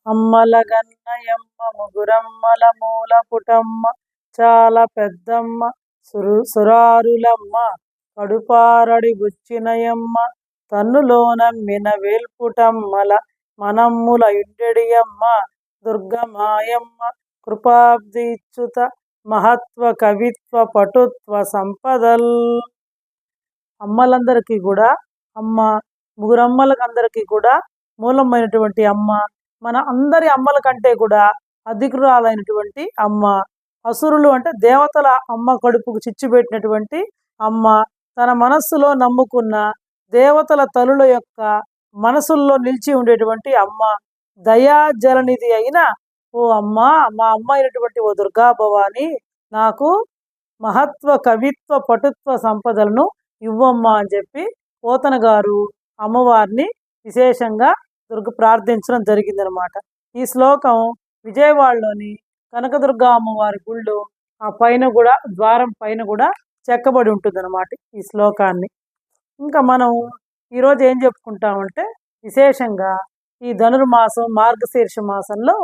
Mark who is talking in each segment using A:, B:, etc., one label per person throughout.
A: అమ్మల గన్నయమ్మ ముగురమ్మల మూల పుటమ్మ చాలా పెద్దమ్మ సురారులమ్మ కడుపారడి బుచ్చినయమ్మ తన్నులోనమ్మిన వేల్పుటమ్మల మనమ్ముల ఇండెడియమ్మ దుర్గమాయమ్మ కృపాబ్దిచ్యుత మహత్వ కవిత్వ పటుత్వ సంపదల్. అమ్మలందరికీ కూడా అమ్మ, ముగ్గురమ్మలందరికీ కూడా మూలమైనటువంటి అమ్మ, మన అందరి అమ్మల కంటే కూడా అధికురాలైనటువంటి అమ్మ. అసురులు అంటే దేవతల అమ్మ కడుపుకు చిచ్చుపెట్టినటువంటి అమ్మ, తన మనస్సులో నమ్ముకున్న దేవతల తల్లుల యొక్క మనసుల్లో నిలిచి ఉండేటువంటి అమ్మ, దయాజలనిధి అయిన ఓ అమ్మ, మా అమ్మ అయినటువంటి ఓ దుర్గా భవాని, నాకు మహత్వ కవిత్వ పటుత్వ సంపదలను ఇవ్వమ్మ అని చెప్పి పోతన గారు అమ్మవారిని విశేషంగా ప్రార్థించడం జరిగిందనమాట. ఈ శ్లోకం విజయవాడలోని కనకదుర్గ అమ్మవారి గుళ్ళో ఆ పైన కూడా ద్వారం పైన కూడా చెక్కబడి ఉంటుందన్నమాట ఈ శ్లోకాన్ని. ఇంకా మనం ఈరోజు ఏం చెప్పుకుంటామంటే విశేషంగా ఈ ధనుర్మాసం మార్గశీర్ష మాసంలో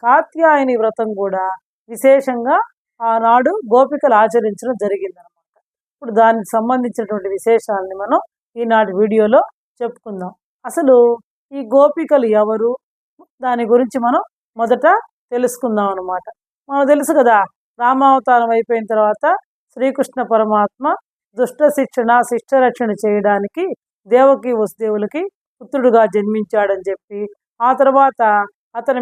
A: కాత్యాయని వ్రతం కూడా విశేషంగా ఆనాడు గోపికలు ఆచరించడం జరిగిందనమాట. ఇప్పుడు దానికి సంబంధించినటువంటి విశేషాలని మనం ఈనాటి వీడియోలో చెప్పుకుందాం. అసలు ఈ గోపికలు ఎవరు, దాని గురించి మనం మొదట తెలుసుకుందాం అనమాట. మనకు తెలుసు కదా, రామావతారం అయిపోయిన తర్వాత శ్రీకృష్ణ పరమాత్మ దుష్ట శిక్షణ శిష్టరక్షణ చేయడానికి దేవకి వసుదేవులకి పుత్రుడుగా జన్మించాడని చెప్పి, ఆ తర్వాత అతని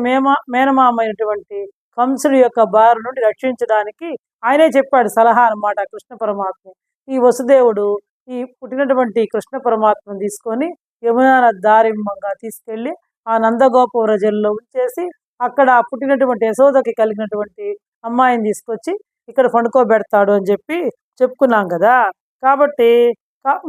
A: మేనమామైనటువంటి కంసుడి యొక్క బారి నుండి రక్షించడానికి ఆయనే చెప్పాడు సలహా అనమాట కృష్ణ పరమాత్మ. ఈ వసుదేవుడు ఈ పుట్టినటువంటి కృష్ణ పరమాత్మను తీసుకొని యమునా దారింబంగా తీసుకెళ్ళి ఆ నందగోప వ్రజంలో ఉంచేసి అక్కడ పుట్టినటువంటి యశోదకి కలిగినటువంటి అమ్మాయిని తీసుకొచ్చి ఇక్కడ పండుకోబెడతాడు అని చెప్పి చెప్పుకున్నాం కదా. కాబట్టి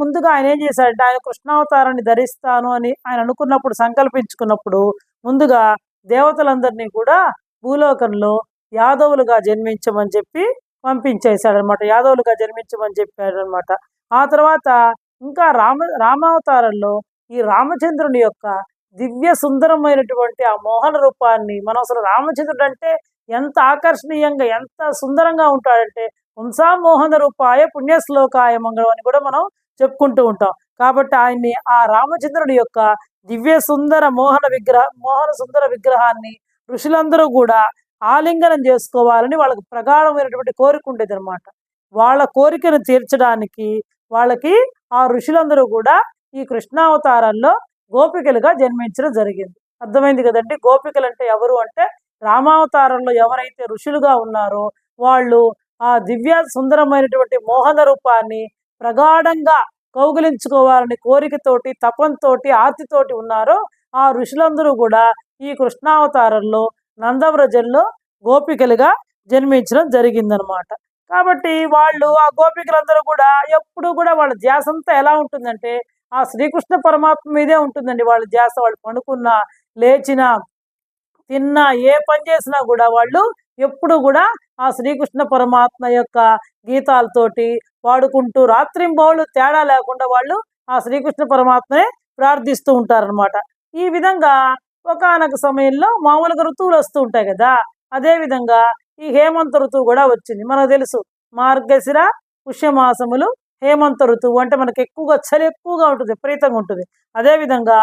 A: ముందుగా ఆయన ఏం చేశాడంటే, ఆయన కృష్ణావతారాన్ని ధరిస్తాను అని ఆయన అనుకున్నప్పుడు, సంకల్పించుకున్నప్పుడు ముందుగా దేవతలందరినీ కూడా భూలోకంలో యాదవులుగా జన్మించమని చెప్పి పంపించేశాడనమాట. యాదవులుగా జన్మించమని చెప్పాడనమాట. ఆ తర్వాత ఇంకా రామావతారంలో ఈ రామచంద్రుని యొక్క దివ్య సుందరమైనటువంటి ఆ మోహన రూపాన్ని మనం అసలు రామచంద్రుడు అంటే ఎంత ఆకర్షణీయంగా ఎంత సుందరంగా ఉంటాడంటే వంశామోహన రూపాయ పుణ్యశ్లోకాయ మంగళం అని కూడా మనం చెప్పుకుంటూ ఉంటాం. కాబట్టి ఆయన్ని ఆ రామచంద్రుడి యొక్క దివ్య సుందర మోహన సుందర విగ్రహాన్ని ఋషులందరూ కూడా ఆలింగనం చేసుకోవాలని వాళ్ళకి ప్రగాఢమైనటువంటి కోరిక ఉండేది అనమాట. వాళ్ళ కోరికను తీర్చడానికి వాళ్ళకి ఆ ఋషులందరూ కూడా ఈ కృష్ణావతారాల్లో గోపికలుగా జన్మించడం జరిగింది. అర్థమైంది కదండి. గోపికలు అంటే ఎవరు అంటే, రామావతారంలో ఎవరైతే ఋషులుగా ఉన్నారో వాళ్ళు ఆ దివ్య సుందరమైనటువంటి మోహన రూపాన్ని ప్రగాఢంగా కౌగిలించుకోవాలని కోరికతోటి, తపంతోటి, ఆర్తితోటి ఉన్నారో ఆ ఋషులందరూ కూడా ఈ కృష్ణావతారంలో నందవ్రజంలో గోపికలుగా జన్మించడం జరిగిందనమాట. కాబట్టి వాళ్ళు ఆ గోపికలందరూ కూడా ఎప్పుడు కూడా వాళ్ళ ధ్యాస అంతా ఎలా ఉంటుందంటే ఆ శ్రీకృష్ణ పరమాత్మ మీదే ఉంటుందండి వాళ్ళ ధ్యాస. వాళ్ళు పడుకున్నా, లేచినా, తిన్నా, ఏ పని చేసినా కూడా వాళ్ళు ఎప్పుడు కూడా ఆ శ్రీకృష్ణ పరమాత్మ యొక్క గీతాలతోటి పాడుకుంటూ రాత్రింబౌళ్ళు తేడా లేకుండా వాళ్ళు ఆ శ్రీకృష్ణ పరమాత్మనే ప్రార్థిస్తూ ఉంటారనమాట. ఈ విధంగా ఒకానొక సమయంలో మామూలుగా ఋతువులు వస్తూ ఉంటాయి కదా, అదేవిధంగా ఈ హేమంత ఋతువు కూడా వచ్చింది. మనకు తెలుసు, మార్గశిర పుష్యమాసములు హేమంత ఋతువు అంటే మనకి ఎక్కువగా చలి ఎక్కువగా ఉంటుంది, విపరీతంగా ఉంటుంది. అదేవిధంగా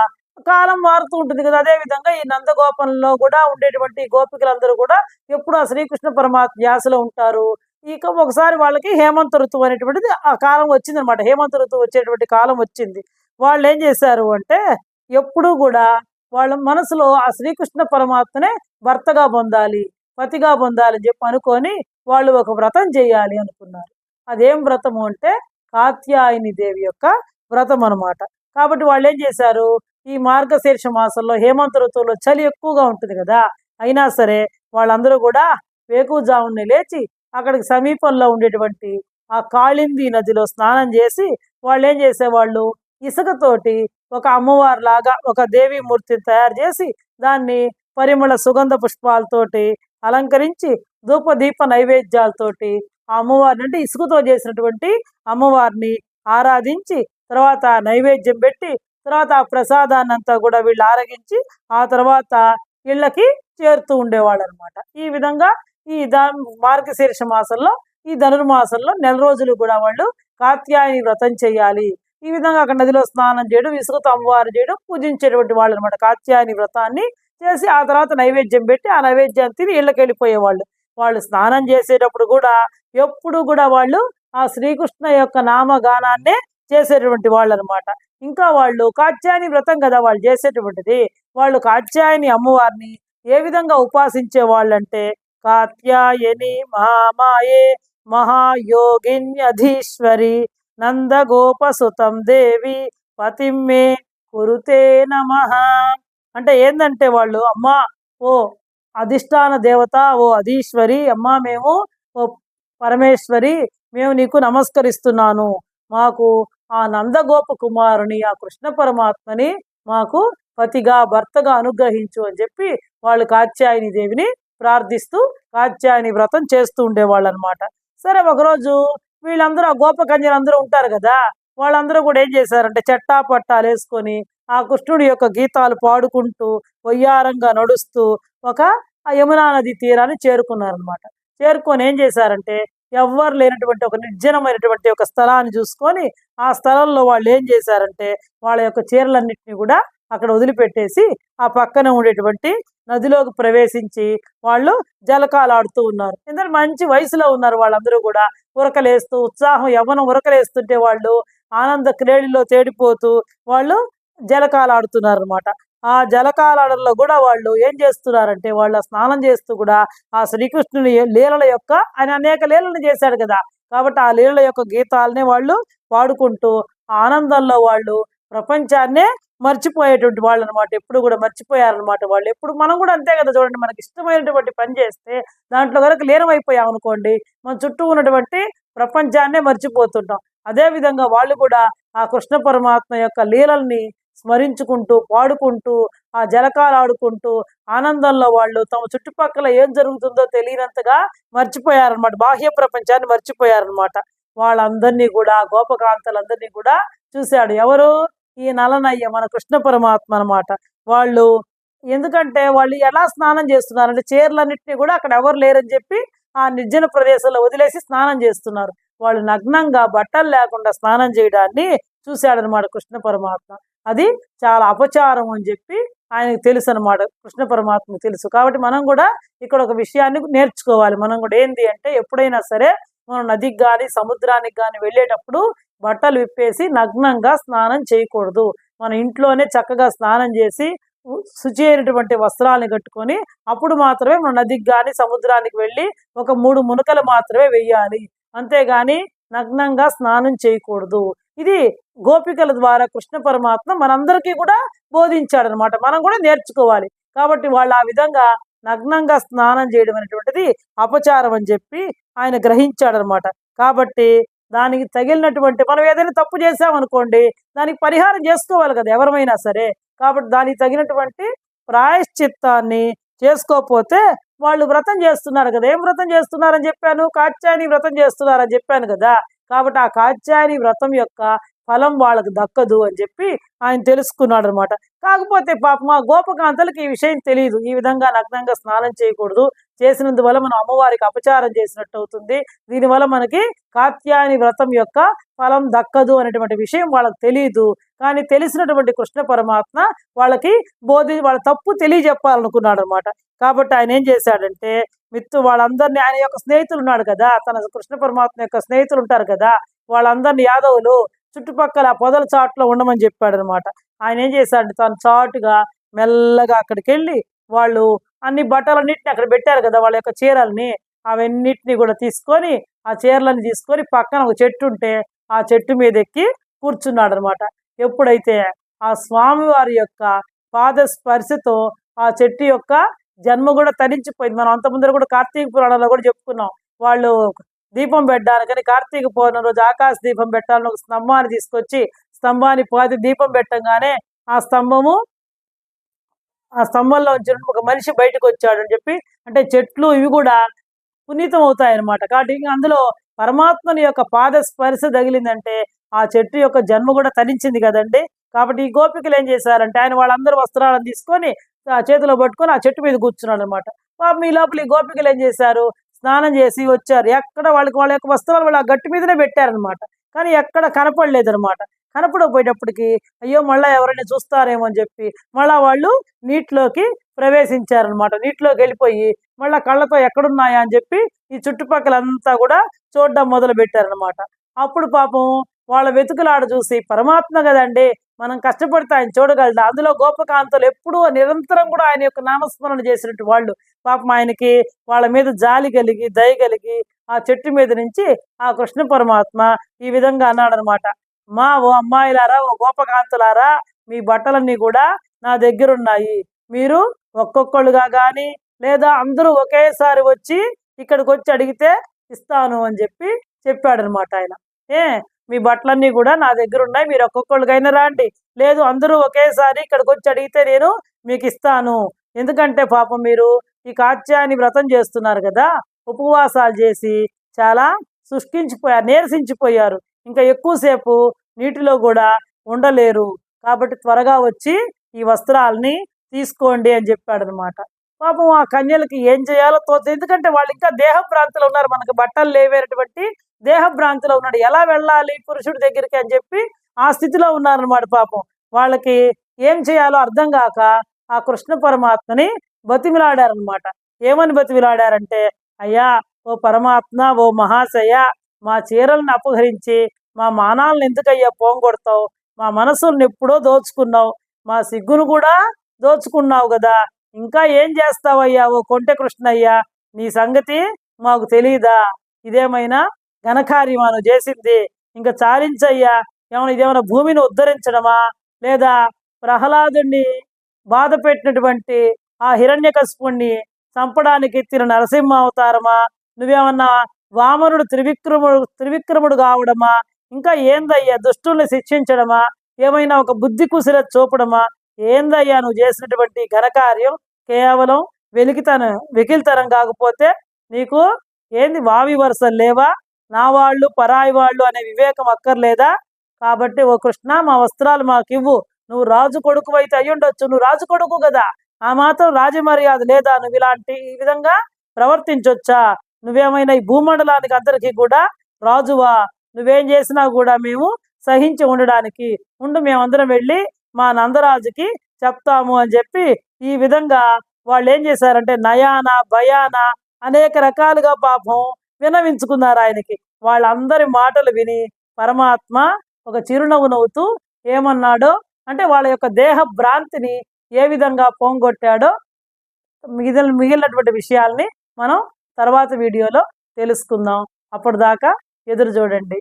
A: కాలం మారుతూ ఉంటుంది కదా. అదేవిధంగా ఈ నందగోపంలో కూడా ఉండేటువంటి గోపికలందరూ కూడా ఎప్పుడు ఆ శ్రీకృష్ణ పరమాత్మ ధ్యాసలో ఉంటారు. ఇక ఒకసారి వాళ్ళకి హేమంత ఋతువు అనేటువంటిది ఆ కాలం వచ్చిందనమాట. హేమంత ఋతువు వచ్చేటువంటి కాలం వచ్చింది. వాళ్ళు ఏం చేశారు అంటే, ఎప్పుడూ కూడా వాళ్ళ మనసులో ఆ శ్రీకృష్ణ పరమాత్మనే భర్తగా పొందాలి, పతిగా పొందాలి అని చెప్పి అనుకొని వాళ్ళు ఒక వ్రతం చేయాలి అనుకున్నారు. అదేం వ్రతము అంటే కాత్యాయని దేవి యొక్క వ్రతం అనమాట. కాబట్టి వాళ్ళు ఏం చేశారు, ఈ మార్గశీర్ష మాసంలో హేమంత ఋతువులో చలి ఎక్కువగా ఉంటుంది కదా, అయినా సరే వాళ్ళందరూ కూడా వేకువజామునే లేచి అక్కడికి సమీపంలో ఉండేటువంటి ఆ కాళింది నదిలో స్నానం చేసి వాళ్ళు ఏం చేసేవాళ్ళు, ఇసుకతోటి ఒక అమ్మవారి లాగా ఒక దేవీమూర్తిని తయారు చేసి దాన్ని పరిమళ సుగంధ పుష్పాలతోటి అలంకరించి ధూపదీప నైవేద్యాలతోటి ఆ అమ్మవారిని అంటే ఇసుకతో చేసినటువంటి అమ్మవారిని ఆరాధించి తర్వాత నైవేద్యం పెట్టి తర్వాత ఆ ప్రసాదాన్ని అంతా కూడా వీళ్ళు ఆరగించి ఆ తర్వాత ఇళ్ళకి చేరుతూ ఉండేవాళ్ళు అనమాట. ఈ విధంగా ఈ మార్గశీర్ష మాసంలో, ఈ ధనుర్మాసంలో నెల రోజులు కూడా వాళ్ళు కాత్యాయని వ్రతం చేయాలి. ఈ విధంగా అక్కడ నదిలో స్నానం చేయడం, ఇసుకతో అమ్మవారు చేయడం, పూజించేటువంటి వాళ్ళు అనమాట. కాత్యాయని వ్రతాన్ని చేసి ఆ తర్వాత నైవేద్యం పెట్టి ఆ నైవేద్యాన్ని తిని ఇళ్ళకి వెళ్ళిపోయేవాళ్ళు. వాళ్ళు స్నానం చేసేటప్పుడు కూడా ఎప్పుడు కూడా వాళ్ళు ఆ శ్రీకృష్ణ యొక్క నామగానాన్నే చేసేటువంటి వాళ్ళు అనమాట. ఇంకా వాళ్ళు కాత్యాయని వ్రతం కదా వాళ్ళు చేసేటువంటిది. వాళ్ళు కాత్యాయని అమ్మవారిని ఏ విధంగా ఉపాసించే వాళ్ళంటే, కాత్యాయని మహామాయే మహాయోగిన్యధీశ్వరి నందగోపసుతం దేవి పతిమ్మే కురుతే నమః. అంటే ఏందంటే వాళ్ళు, అమ్మా ఓ అధిష్టాన దేవత, ఓ అధీశ్వరి, అమ్మా మేము, ఓ పరమేశ్వరి, మేము నీకు నమస్కరిస్తున్నాను. మాకు ఆ నందగోప కుమారుని, ఆ కృష్ణ పరమాత్మని మాకు పతిగా భర్తగా అనుగ్రహించు అని చెప్పి వాళ్ళు కాత్యాయని దేవిని ప్రార్థిస్తూ కాత్యాయని వ్రతం చేస్తూ ఉండేవాళ్ళు అనమాట. సరే, ఒకరోజు వీళ్ళందరూ ఆ గోపకన్యలందరూ ఉంటారు కదా, వాళ్ళందరూ కూడా ఏం చేశారంటే చెట్టా పట్టాలు వేసుకొని ఆ కృష్ణుడి యొక్క గీతాలు పాడుకుంటూ వయ్యారంగా నడుస్తూ ఒక ఆ యమునా నది తీరాన్ని చేరుకున్నారనమాట. చేరుకొని ఏం చేశారంటే, ఎవ్వరు లేనటువంటి ఒక నిర్జనమైనటువంటి ఒక స్థలాన్ని చూసుకొని ఆ స్థలంలో వాళ్ళు ఏం చేశారంటే వాళ్ళ యొక్క చీరలన్నింటినీ కూడా అక్కడ వదిలిపెట్టేసి ఆ పక్కన ఉండేటువంటి నదిలోకి ప్రవేశించి వాళ్ళు జలకాలు ఆడుతూ ఉన్నారు. ఎందుకంటే మంచి వయసులో ఉన్నారు వాళ్ళందరూ కూడా. ఉరకలేస్తూ ఉత్సాహం, యవ్వనం ఉరకలేస్తుంటే వాళ్ళు ఆనంద క్రీడల్లో తేడిపోతూ వాళ్ళు జలకాలు ఆడుతున్నారు అనమాట. ఆ జలకాలాడల్లో కూడా వాళ్ళు ఏం చేస్తున్నారంటే, వాళ్ళ స్నానం చేస్తూ కూడా ఆ శ్రీకృష్ణుని లీలల యొక్క, ఆయన అనేక లీలలను చేశాడు కదా, కాబట్టి ఆ లీలల యొక్క గీతాలనే వాళ్ళు పాడుకుంటూ ఆనందంలో వాళ్ళు ప్రపంచాన్నే మర్చిపోయేటువంటి వాళ్ళు అనమాట. ఎప్పుడు కూడా మర్చిపోయారనమాట వాళ్ళు. ఎప్పుడు మనం కూడా అంతే కదా, చూడండి, మనకి ఇష్టమైనటువంటి పని చేస్తే దాంట్లో కనుక లీనమైపోయాం అనుకోండి, మన చుట్టూ ఉన్నటువంటి ప్రపంచాన్నే మర్చిపోతుంటాం. అదేవిధంగా వాళ్ళు కూడా ఆ కృష్ణ పరమాత్మ యొక్క లీలల్ని స్మరించుకుంటూ పాడుకుంటూ ఆ జలకాలు ఆడుకుంటూ ఆనందంలో వాళ్ళు తమ చుట్టుపక్కల ఏం జరుగుతుందో తెలియనంతగా మర్చిపోయారనమాట. బాహ్య ప్రపంచాన్ని మర్చిపోయారనమాట. వాళ్ళందరినీ కూడా, గోపకాంతలందరినీ కూడా చూశాడు. ఎవరు? ఈ నలనయ్య, మన కృష్ణ పరమాత్మ అనమాట. వాళ్ళు ఎందుకంటే వాళ్ళు ఎలా స్నానం చేస్తున్నారంటే చీరలన్నింటినీ కూడా అక్కడ ఎవరు లేరని చెప్పి ఆ నిర్జన ప్రదేశంలో వదిలేసి స్నానం చేస్తున్నారు. వాళ్ళు నగ్నంగా బట్టలు లేకుండా స్నానం చేయడాన్ని చూశాడనమాట కృష్ణ పరమాత్మ. అది చాలా అపచారం అని చెప్పి ఆయనకు తెలుసు అనమాట, కృష్ణ పరమాత్మకు తెలుసు. కాబట్టి మనం కూడా ఇక్కడ ఒక విషయాన్ని నేర్చుకోవాలి. మనం కూడా ఏంది అంటే, ఎప్పుడైనా సరే మనం నదికి కానీ సముద్రానికి కానీ వెళ్ళేటప్పుడు బట్టలు విప్పేసి నగ్నంగా స్నానం చేయకూడదు. మన ఇంట్లోనే చక్కగా స్నానం చేసి శుచి అయినటువంటి వస్త్రాలను కట్టుకొని అప్పుడు మాత్రమే మనం నదికి కానీ సముద్రానికి వెళ్ళి ఒక 3 మునకలు మాత్రమే వెయ్యాలి. అంతేగాని నగ్నంగా స్నానం చేయకూడదు. ఇది గోపికల ద్వారా కృష్ణ పరమాత్మ మనందరికీ కూడా బోధించాడనమాట. మనం కూడా నేర్చుకోవాలి. కాబట్టి వాళ్ళు ఆ విధంగా నగ్నంగా స్నానం చేయడం అనేటువంటిది అపచారం అని చెప్పి ఆయన గ్రహించాడనమాట. కాబట్టి దానికి తగిలినటువంటి, మనం ఏదైనా తప్పు చేసామనుకోండి, దానికి పరిహారం చేసుకోవాలి కదా ఎవరమైనా సరే. కాబట్టి దానికి తగినటువంటి ప్రాయశ్చిత్తాన్ని చేసుకోకపోతే వాళ్ళు వ్రతం చేస్తున్నారు కదా. ఏం వ్రతం చేస్తున్నారని చెప్పాను? కాత్యాయని వ్రతం చేస్తున్నారని చెప్పాను కదా. కాబట్టి ఆ కాత్యాయని వ్రతం యొక్క ఫలం వాళ్ళకు దక్కదు అని చెప్పి ఆయన తెలుసుకున్నాడు అనమాట. కాకపోతే పాపం ఆ గోపకాంతలకు ఈ విషయం తెలియదు. ఈ విధంగా నగ్నంగా స్నానం చేయకూడదు, చేసినందువల్ల మనం అమ్మవారికి అపచారం చేసినట్టు అవుతుంది, దీనివల్ల మనకి కాత్యాయని వ్రతం యొక్క ఫలం దక్కదు అనేటువంటి విషయం వాళ్ళకి తెలియదు. కానీ తెలిసినటువంటి కృష్ణ పరమాత్మ వాళ్ళకి వాళ్ళ తప్పు తెలియజెప్పాలనుకున్నాడు అనమాట. కాబట్టి ఆయన ఏం చేశాడంటే, వాళ్ళందరినీ, ఆయన యొక్క స్నేహితులు ఉన్నాడు కదా, తన కృష్ణ పరమాత్మ యొక్క స్నేహితులు ఉంటారు కదా, వాళ్ళందరినీ యాదవులు చుట్టుపక్కల పొదల చాటులో ఉండమని చెప్పాడు అనమాట. ఆయన ఏం చేశాడు, తను చాటుగా మెల్లగా అక్కడికి వెళ్ళి, వాళ్ళు అన్ని బట్టలన్నింటినీ అక్కడ పెట్టారు కదా, వాళ్ళ యొక్క చీరల్ని, అవన్నిటిని కూడా తీసుకొని ఆ చీరలని తీసుకొని పక్కన ఒక చెట్టు ఉంటే ఆ చెట్టు మీద ఎక్కి కూర్చున్నాడు అనమాట. ఎప్పుడైతే ఆ స్వామివారి యొక్క పాద స్పర్శతో ఆ చెట్టు యొక్క జన్మ కూడా తరించిపోయింది. మనం అంత ముందర కూడా కార్తీక పురాణంలో కూడా చెప్పుకున్నాం. వాళ్ళు దీపం పెట్టడానికని కార్తీక పౌర్ణమి రోజు ఆకాశ దీపం పెట్టాలని ఒక స్తంభాన్ని తీసుకొచ్చి స్తంభాన్ని పాతి దీపం పెట్టంగానే ఆ స్తంభంలో ఒక మనిషి బయటకు వచ్చాడు అని చెప్పి, అంటే చెట్లు ఇవి కూడా పునీతం అవుతాయన్నమాట. కాబట్టి అందులో పరమాత్మని యొక్క పాద స్పర్శ తగిలిందంటే ఆ చెట్టు యొక్క జన్మ కూడా తరించింది కదండి. కాబట్టి ఈ గోపికలు ఏం చేశారంటే, ఆయన వాళ్ళందరూ వస్త్రాలను తీసుకొని ఆ చేతిలో పట్టుకొని ఆ చెట్టు మీద కూర్చున్నాడు అనమాట. పాపం ఈ లోపల ఈ గోపికలు ఏం చేశారు, స్నానం చేసి వచ్చారు. ఎక్కడ వాళ్ళ యొక్క వస్త్రాలు వాళ్ళు ఆ గట్టు మీదనే పెట్టారనమాట. కానీ ఎక్కడ కనపడలేదనమాట. కనపడకపోయేటప్పటికి అయ్యో మళ్ళీ ఎవరైనా చూస్తారేమో అని చెప్పి మళ్ళా వాళ్ళు నీటిలోకి ప్రవేశించారనమాట. నీటిలోకి వెళ్ళిపోయి మళ్ళా కళ్ళతో ఎక్కడున్నాయా అని చెప్పి ఈ చుట్టుపక్కలంతా కూడా చూడడం మొదలు పెట్టారనమాట. అప్పుడు పాపం వాళ్ళ వెతుకులాడ చూసి పరమాత్మ కదండి, మనం కష్టపడితే ఆయన చూడగలడా, అందులో గోపకాంతలు ఎప్పుడూ నిరంతరం కూడా ఆయన యొక్క నామస్మరణ చేసినట్టు వాళ్ళు పాపం ఆయనకి వాళ్ళ మీద జాలి కలిగి దయ కలిగి ఆ చెట్టు మీద నుంచి ఆ కృష్ణ పరమాత్మ ఈ విధంగా అన్నాడనమాట. ఓ అమ్మాయిలారా, ఓ గోపకాంతులారా, మీ బట్టలన్నీ కూడా నా దగ్గర ఉన్నాయి. మీరు ఒక్కొక్కళ్ళుగా కానీ లేదా అందరూ ఒకేసారి వచ్చి ఇక్కడికి వచ్చి అడిగితే ఇస్తాను అని చెప్పి చెప్పాడనమాట ఆయన. మీ బట్టలన్నీ కూడా నా దగ్గర ఉన్నాయి, మీరు ఒక్కొక్కళ్ళకైనా రండి, లేదు అందరూ ఒకేసారి ఇక్కడికి వచ్చి అడిగితే నేను మీకు ఇస్తాను. ఎందుకంటే పాపం మీరు ఈ కాత్యాయని వ్రతం చేస్తున్నారు కదా, ఉపవాసాలు చేసి చాలా శుష్కించిపోయారు, నీరసించిపోయారు, ఇంకా ఎక్కువసేపు నీటిలో కూడా ఉండలేరు, కాబట్టి త్వరగా వచ్చి ఈ వస్త్రాలని తీసుకోండి అని చెప్పాడు అనమాట. పాపం ఆ కన్యలకి ఏం చేయాలో తోచదు, ఎందుకంటే వాళ్ళు ఇంకా దేహభ్రాంతిలో ఉన్నారు, మనకు బట్టలు లేవేటటువంటి దేహభ్రాంతిలో ఉన్నాడు. ఎలా వెళ్ళాలి పురుషుడి దగ్గరికి అని చెప్పి ఆ స్థితిలో ఉన్నారనమాట. పాపం వాళ్ళకి ఏం చేయాలో అర్థం కాక ఆ కృష్ణ పరమాత్మని బతిమిలాడారనమాట. ఏమని బతిమిలాడారంటే, అయ్యా ఓ పరమాత్మ, ఓ మహాశయ, మా చీరలను అపహరించి మా మానాలను ఎందుకయ్యా పోంగొడతావు, మా మనసుల్ని ఎప్పుడో దోచుకున్నావు, మా సిగ్గును కూడా దోచుకున్నావు కదా, ఇంకా ఏం చేస్తావయ్యా ఓ కొంటె కృష్ణయ్యా, నీ సంగతి మాకు తెలియదా, ఇదేమైనా ఘనకార్యమాను చేసింది, ఇంకా చాలించయ్యా, ఇదేమైనా భూమిని ఉద్ధరించడమా, లేదా ప్రహ్లాదుని బాధ పెట్టినటువంటి ఆ హిరణ్యకశిపుణ్ణి చంపడానికి ఎత్తిన నరసింహ అవతారమా, నువ్వేమన్నా వామనుడు త్రివిక్రముడు కావడమా, ఇంకా ఏందయ్యా దుష్టుల్ని శిక్షించడమా, ఏమైనా ఒక బుద్ధి కుశల చూపడమా, ఏందయ్యా నువ్వు చేసినటువంటి ఘనకార్యం, కేవలం వెకిలితనం కాకపోతే నీకు ఏంది వావి వరుసలు లేవా, నా వాళ్ళు పరాయి వాళ్ళు అనే వివేకం అక్కర్లేదా, కాబట్టి ఓ కృష్ణ మా వస్త్రాలు మాకు ఇవ్వు, నువ్వు రాజు కొడుకు అయితే అయ్యుండొచ్చు, నువ్వు రాజు కొడుకు కదా, ఆ మాత్రం రాజమర్యాద లేదా, నువ్వు ఈ విధంగా ప్రవర్తించొచ్చా, నువ్వేమైనా ఈ భూమండలానికి అందరికీ కూడా రాజువా, నువ్వేం చేసినా కూడా మేము సహించి ఉండడానికి మేమందరం వెళ్ళి మా నందరాజుకి చెప్తాము అని చెప్పి ఈ విధంగా వాళ్ళు ఏం చేశారంటే నయాన భయాన అనేక రకాలుగా పాపం వినవించుకున్నారు ఆయనకి. వాళ్ళందరి మాటలు విని పరమాత్మ ఒక చిరునవ్వు నవ్వుతూ ఏమన్నాడో అంటే వాళ్ళ యొక్క దేహ భ్రాంతిని ఏ విధంగా పోంగొట్టాడో మిగిలినటువంటి విషయాల్ని మనం తర్వాత వీడియోలో తెలుసుకుందాం. అప్పటిదాకా ఎదురు చూడండి.